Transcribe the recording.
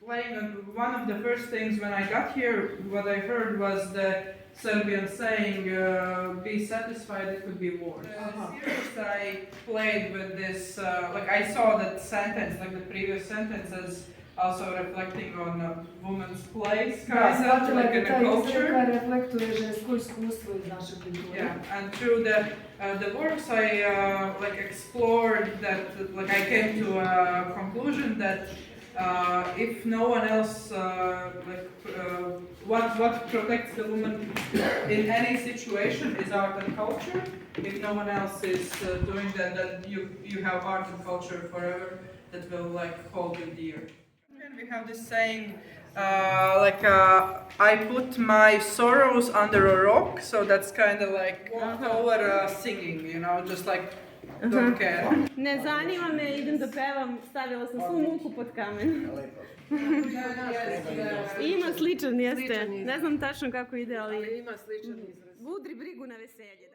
One of the first things when I got here, what I heard was the Serbian saying, be satisfied, it could be worse. First I played with this, like I saw that sentence, like the previous sentence as also reflecting on a woman's place, kind of, like in a culture. Yeah, and through the works I like explored that, like I came to a conclusion that if no one else, what protects the woman in any situation is art and culture. If no one else is doing that, then you have art and culture forever that will like hold you dear. And we have this saying, I put my sorrows under a rock, so that's kind of like over singing, you know, just like don't care. Ne zanima me, idem da pevam, stavila sam svu muku pod kamen. Ima sličan, jeste. Ne znam tačno kako ide, ali... Ima sličan izraz. Budri brigu na veselje.